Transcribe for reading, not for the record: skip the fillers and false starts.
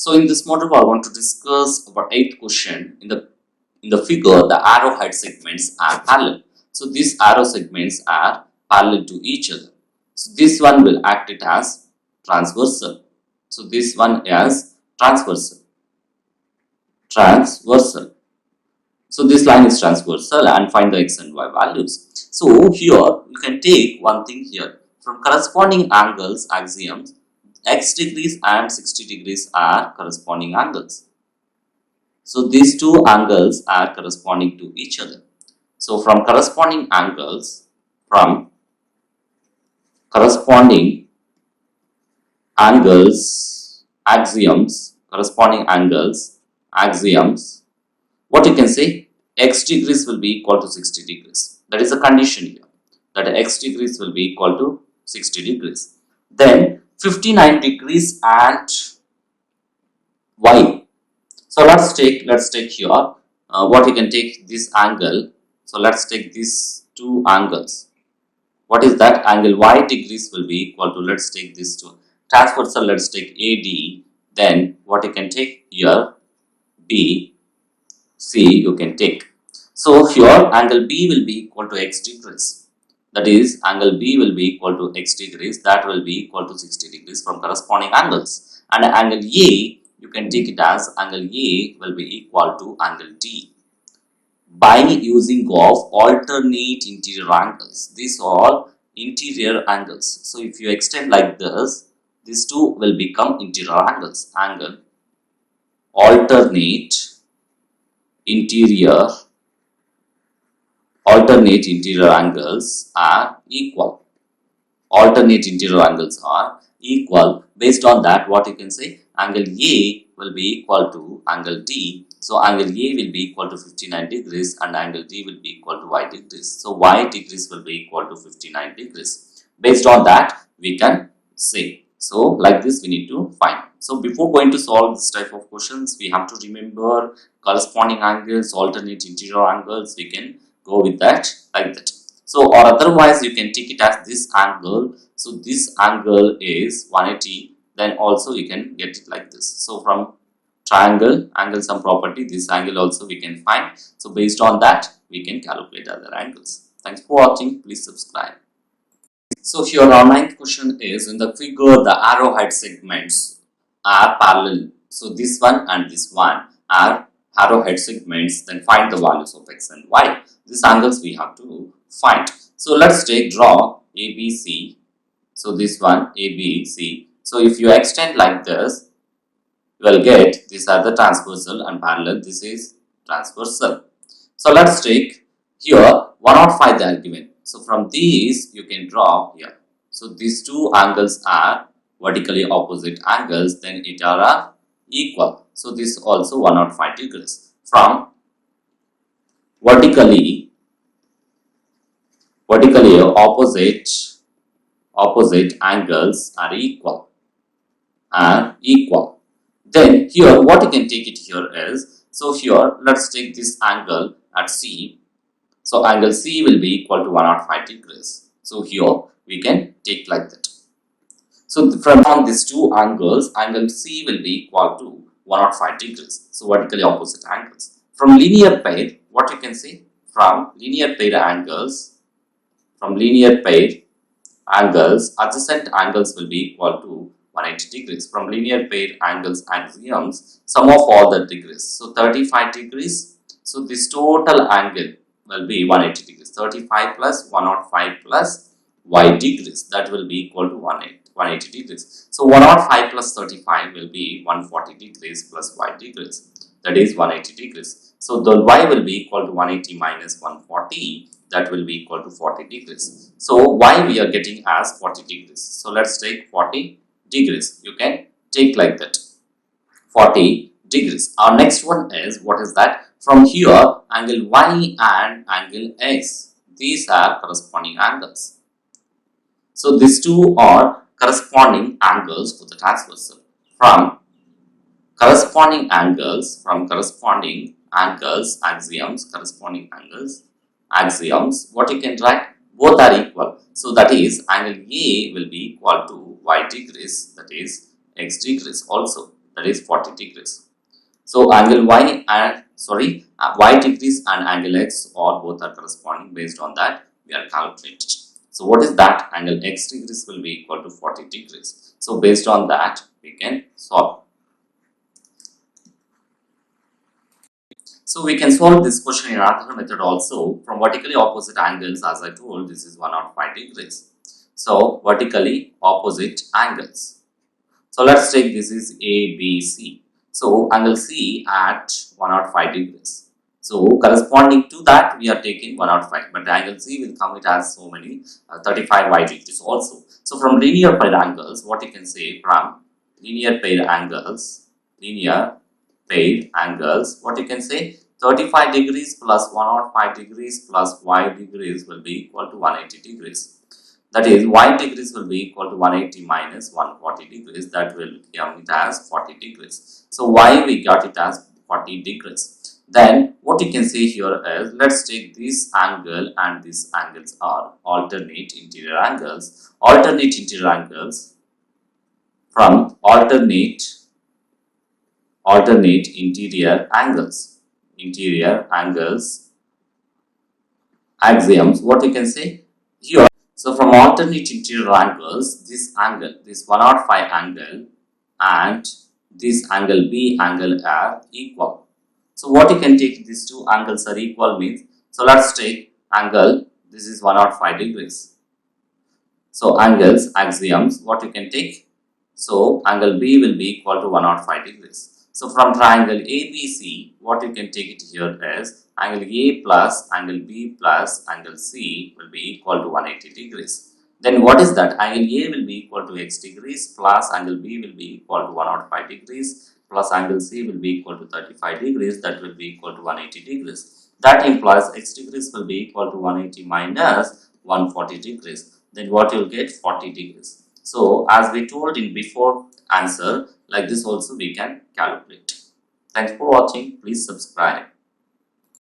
So in this module, I want to discuss about 8th question. In the figure, the arrowhead segments are parallel. So these arrow segments are parallel to each other. So this one will act it as transversal. So this one is transversal. Transversal. So this line is transversal and find the x and y values. So here you can take one thing here. From corresponding angles, axioms, x degrees and 60 degrees are corresponding angles. So these two angles are corresponding to each other. So from corresponding angles, axioms, corresponding angles, axioms, what you can say, x degrees will be equal to 60 degrees. That is a condition here, that x degrees will be equal to 60 degrees. Then 59 degrees and y. So let's take here what you can take this angle. So let's take these two angles. What is that? Angle y degrees will be equal to, let's take this two transversal, let's take AD. Then what you can take here, B, C you can take. So here angle B will be equal to x degrees. That is, angle B will be equal to x degrees. That will be equal to 60 degrees from corresponding angles. And angle A, you can take it as angle A will be equal to angle D by using of alternate interior angles. These are interior angles. So if you extend like this, these two will become interior angles. Angle alternate interior angles are equal. Alternate interior angles are equal. Based on that, what you can say, angle A will be equal to angle D. So angle A will be equal to 59 degrees and angle D will be equal to y degrees. So y degrees will be equal to 59 degrees. Based on that, we can say. So like this we need to find. So before going to solve this type of questions, we have to remember corresponding angles, alternate interior angles. We can go with that like that. So or otherwise you can take it as this angle. So this angle is 180. Then also you can get it like this. So from triangle, angle sum property, this angle also we can find. So based on that, we can calculate other angles. Thanks for watching. Please subscribe. So here our 9th question is, in the figure the arrowhead segments are parallel. So this one and this one are arrowhead segments. Then find the values of x and y. These angles we have to find. So let's draw ABC. So this one ABC. So if you extend like this, you will get these are the transversal and parallel. This is transversal. So let's take here 105 the argument. So from these you can draw here. So these two angles are vertically opposite angles. Then it are equal. So this also 105 degrees. From vertically opposite angles are equal. Then here what you can take it here is, so here let's take this angle at C. So angle C will be equal to 105 degrees. So here we can take like that. So from these two angles, angle C will be equal to 105 degrees. So vertically opposite angles. From linear pair, what you can see? From linear pair angles, adjacent angles will be equal to 180 degrees. From linear pair angles, axioms, sum of all the degrees. So 35 degrees. So this total angle will be 180 degrees. 35 plus 105 plus y degrees. That will be equal to 180 degrees. So 105 plus 35 will be 140 degrees plus y degrees. That is 180 degrees. So the y will be equal to 180 minus 140. That will be equal to 40 degrees. So y we are getting as 40 degrees. So let's take 40 degrees. You can take like that. 40 degrees. Our next one is, what is that? From here, angle y and angle x. These are corresponding angles. So these two are corresponding angles for the transversal. From corresponding angles, axioms, what you can write? Both are equal. So that is, angle A will be equal to y degrees, that is x degrees also. that is 40 degrees. So angle y and y degrees and angle x or both are corresponding. Based on that we are calculated. So what is that? Angle x degrees will be equal to 40 degrees. So based on that we can solve. So we can solve this question in another method also. From vertically opposite angles, as I told, this is 105 degrees. So vertically opposite angles. So let's take this is A, B, C. So angle C at 105 degrees. So corresponding to that we are taking 105, but the angle C will come, it has so many 35 y degrees also. So from linear pair angles, what you can say, from linear pair angles, what you can say, 35 degrees plus 105 degrees plus y degrees will be equal to 180 degrees. That is, y degrees will be equal to 180 minus 140 degrees. That will give it as 40 degrees. So y we got it as 40 degrees. Then what you can see here is, let's take this angle and these angles are alternate interior angles. Alternate interior angles from alternate interior angles axioms. What you can say here, so from alternate interior angles, this angle, this 105 angle and this angle B angle are equal. So what you can take, these two angles are equal means, so let's take angle, this is 105 degrees. So angles axioms, what you can take, so angle B will be equal to 105 degrees. So from triangle ABC, what you can take it here is angle A plus angle B plus angle C will be equal to 180 degrees. Then what is that? Angle A will be equal to x degrees plus angle B will be equal to 105 degrees plus angle C will be equal to 35 degrees, that will be equal to 180 degrees. That implies x degrees will be equal to 180 minus 140 degrees. Then what you will get? 40 degrees. So as we told in before answer, like this also we can calculate. Thanks for watching. Please subscribe.